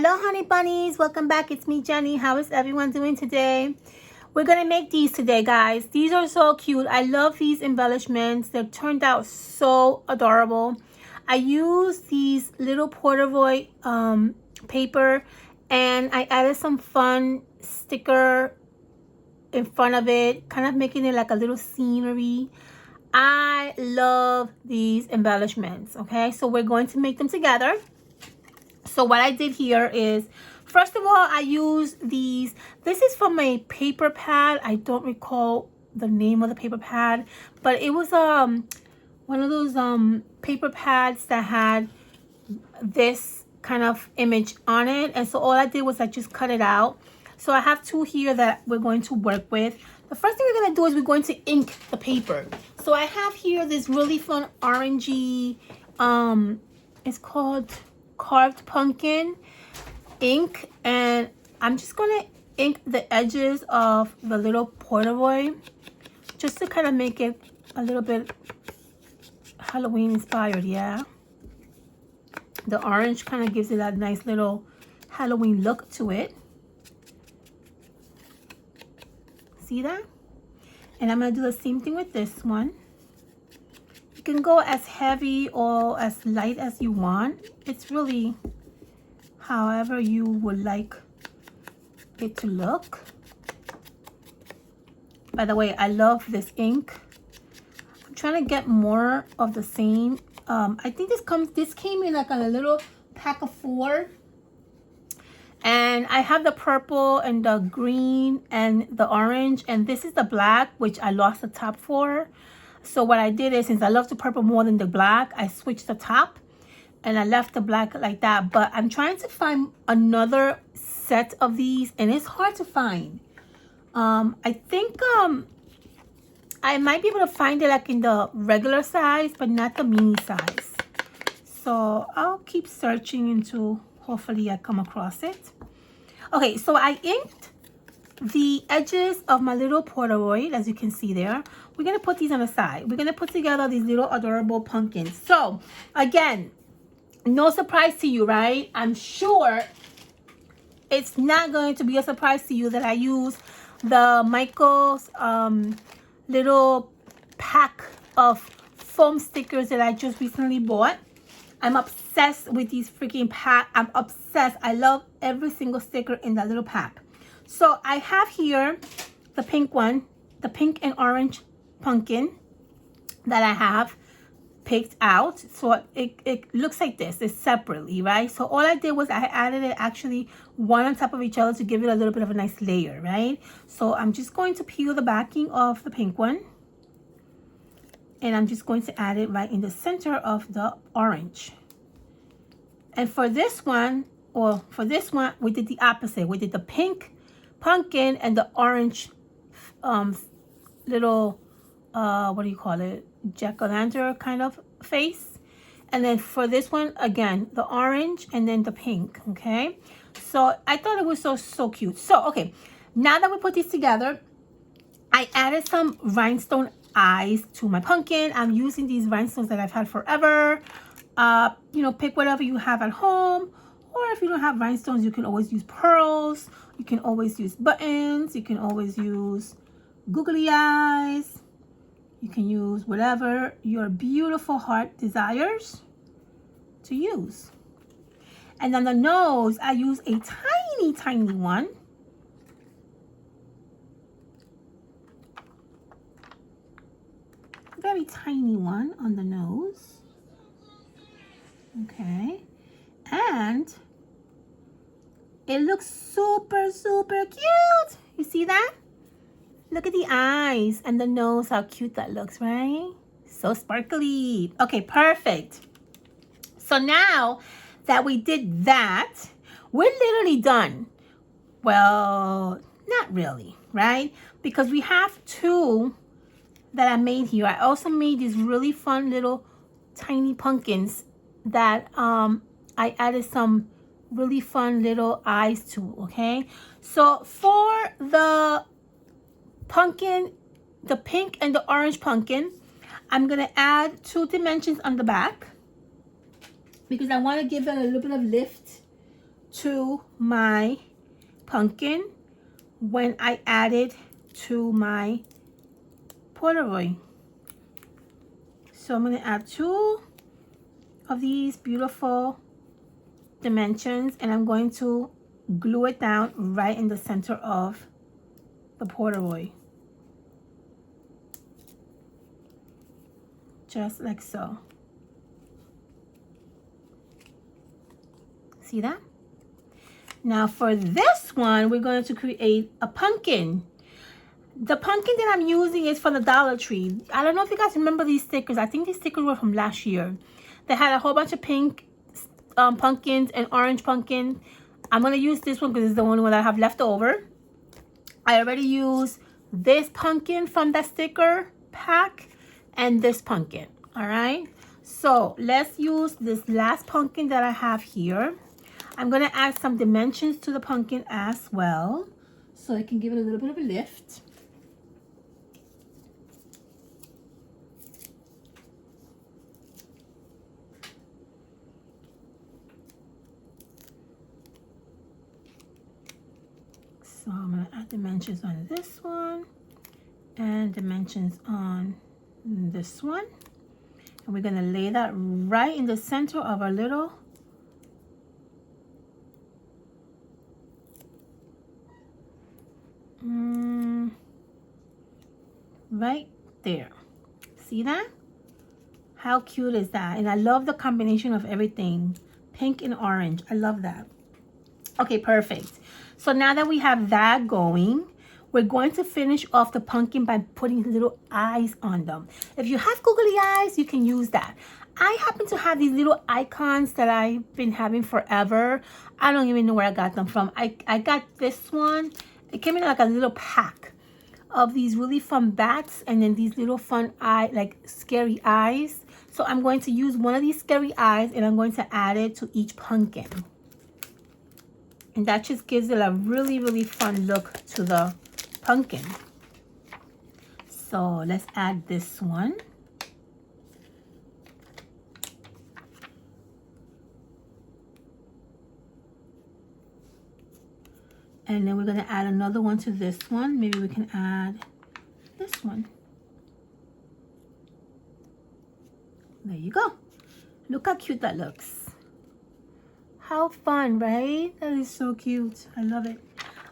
Hello honey bunnies, welcome back. It's me, Jenny. How is everyone doing today? We're gonna make these today, guys. These are so cute. I love these embellishments. They turned out so adorable. I use these little Polaroid paper, and I added some fun sticker in front of it, kind of making it like a little scenery. I love these embellishments. Okay, so we're going to make them together. So what I did here is, first of all, I used these. This is from a paper pad. I don't recall the name of the paper pad, but it was one of those paper pads that had this kind of image on it. And so all I did was I just cut it out. So I have two here that we're going to work with. The first thing we're going to do is we're going to ink the paper. So I have here this really fun orangey, it's called Carved Pumpkin ink, and I'm just gonna ink the edges of the little Polaroid just to kind of make it a little bit Halloween inspired. Yeah, the orange kind of gives it that nice little Halloween look to it. See that? And I'm gonna do the same thing with this one. You can go as heavy or as light as you want. It's really however you would like it to look. By the way, I love this ink. I'm trying to get more of the same. I think this came in like a little pack of 4. And I have the purple and the green and the orange, and this is the black, which I lost the top for. So what I did is, since I love the purple more than the black, I switched the top and I left the black like that. But I'm trying to find another set of these, and it's hard to find. I think I might be able to find it like in the regular size, but not the mini size. So I'll keep searching until hopefully I come across it. Okay, so I inked the edges of my little Polaroid, as you can see there. We're going to put these on the side. We're going to put together these little adorable pumpkins. So, again, no surprise to you, right? I'm sure it's not going to be a surprise to you that I use the Michael's little pack of foam stickers that I just recently bought. I'm obsessed with these freaking pack. I'm obsessed. I love every single sticker in that little pack. So I have here the pink one, the pink and orange pumpkin that I have picked out. So it looks like this. It's separately, right? So all I did was I added it actually one on top of each other to give it a little bit of a nice layer, right? So I'm just going to peel the backing of the pink one. And I'm just going to add it right in the center of the orange. And for this one, we did the opposite. We did the pink pumpkin and the orange little, what do you call it? Jack-o'-lantern kind of face. And then for this one, again, the orange and then the pink, okay? So I thought it was so cute. So, okay, now that we put these together, I added some rhinestone eyes to my pumpkin. I'm using these rhinestones that I've had forever. You know, pick whatever you have at home, or if you don't have rhinestones, you can always use pearls. You can always use buttons. You can always use googly eyes. You can use whatever your beautiful heart desires to use. And on the nose, I use a tiny one. Very tiny one on the nose. Okay. And it looks super cute. You see that? Look at the eyes and the nose, how cute that looks, right? So sparkly. Okay, perfect. So now that we did that, we're literally done. Well, not really, right? Because we have 2 that I made here. I also made these really fun little tiny pumpkins that I added some really fun little eyes to, okay? So for the pumpkin, the pink and the orange pumpkin, I'm gonna add 2 dimensions on the back because I want to give it a little bit of lift to my pumpkin when I add it to my Polaroid. So I'm going to add 2 of these beautiful dimensions, and I'm going to glue it down right in the center of the Polaroid. Just like so. See that? Now for this one, we're going to create a pumpkin. The pumpkin that I'm using is from the Dollar Tree. I don't know if you guys remember these stickers. I think these stickers were from last year. They had a whole bunch of pink pumpkins and orange pumpkin. I'm going to use this one because it's the only one that I have left over. I already used this pumpkin from that sticker pack and this pumpkin. All right. So let's use this last pumpkin that I have here. I'm going to add some dimensions to the pumpkin as well, so I can give it a little bit of a lift. So I'm going to add dimensions on this one and dimensions on this one. And we're going to lay that right in the center of our little right there. See that? How cute is that? And I love the combination of everything, pink and orange. I love that. Okay, perfect. So now that we have that going, we're going to finish off the pumpkin by putting little eyes on them. If you have googly eyes, you can use that. I happen to have these little icons that I've been having forever. I don't even know where I got them from. I got this one. It came in like a little pack of these really fun bats and then these little fun eye, like scary eyes. So I'm going to use one of these scary eyes and I'm going to add it to each pumpkin. And that just gives it a really, really fun look to the pumpkin. So let's add this one. And then we're going to add another one to this one. Maybe we can add this one. There you go. Look how cute that looks. How fun, right? That is so cute. I love it.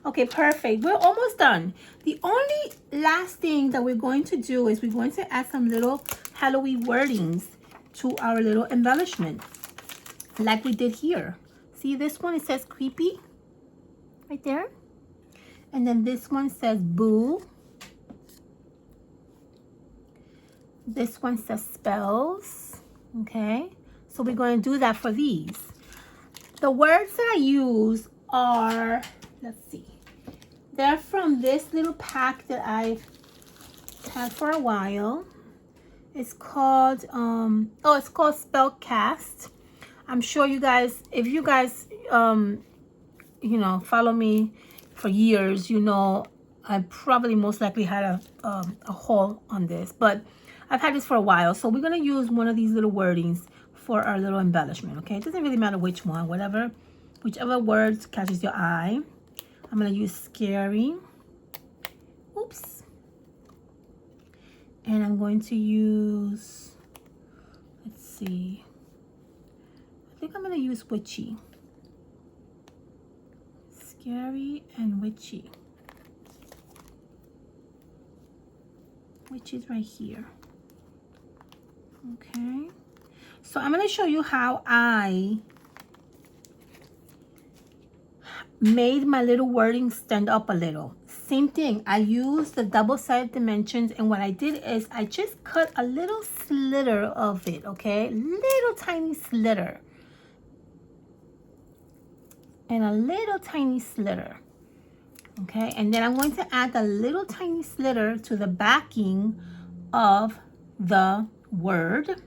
Okay, perfect. We're almost done. The only last thing that we're going to do is we're going to add some little Halloween wordings to our little embellishment, like we did here. See this one? It says creepy right there. And then this one says boo. This one says spells. Okay. So we're going to do that for these. The words that I use are, let's see. They're from this little pack that I've had for a while. It's called, it's called Spellcast. I'm sure you guys, if you guys, you know, follow me for years, you know, I probably most likely had a haul on this, but I've had this for a while. So we're going to use one of these little wordings for our little embellishment, okay? It doesn't really matter which one, whichever words catches your eye. I'm going to use scary. Oops. And I'm going to use, let's see. I think I'm going to use witchy. Scary and witchy. Which is right here. Okay. So I'm going to show you how I made my little wording stand up a little. Same thing. I used the double-sided dimensions, and what I did is I just cut a little slitter of it, okay? Little tiny slitter. And a little tiny slitter. Okay, and then I'm going to add a little tiny slitter to the backing of the word.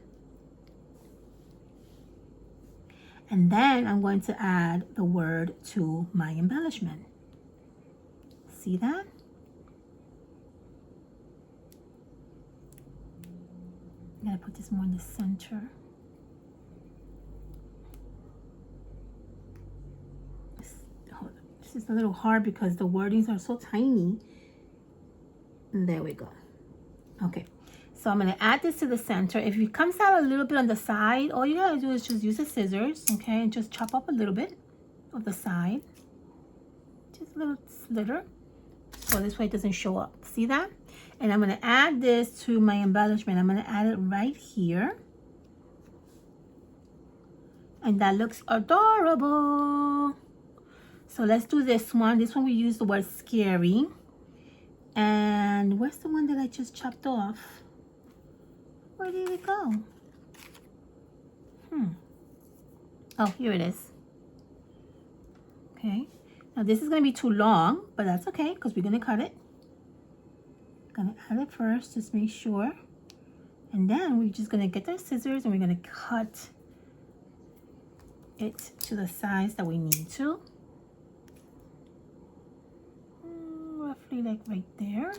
And then I'm going to add the word to my embellishment. See that? I'm going to put this more in the center. This is a little hard because the wordings are so tiny. And there we go. Okay, so I'm going to add this to the center. If it comes out a little bit on the side, all you got to do is just use the scissors, okay, and just chop up a little bit of the side. Just a little slitter. So this way it doesn't show up. See that? And I'm going to add this to my embellishment. I'm going to add it right here. And that looks adorable. So let's do this one. This one we use the word scary. And where's the one that I just chopped off? Where did it go? Oh, here it is. Okay. Now this is going to be too long, but that's okay because we're going to cut it. Gonna add it first, just make sure. And then we're just going to get the scissors and we're going to cut it to the size that we need to. Roughly like right there.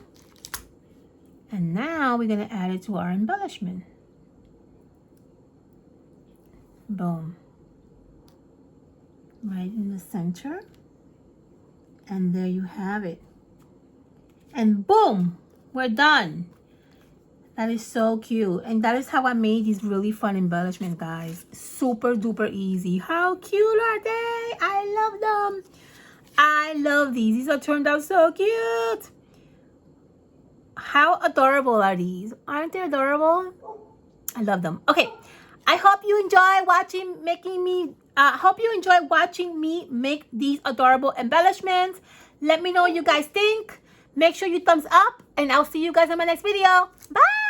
And now we're going to add it to our embellishment. Boom. Right in the center. And there you have it. And boom, we're done. That is so cute. And that is how I made these really fun embellishments, guys. Super duper easy. How cute are they? I love them. I love these. These have turned out so cute. How adorable are these? Aren't they adorable? I love them. Okay. I hope you enjoy watching me make these adorable embellishments. Let me know what you guys think. Make sure you thumbs up, and I'll see you guys in my next video. Bye!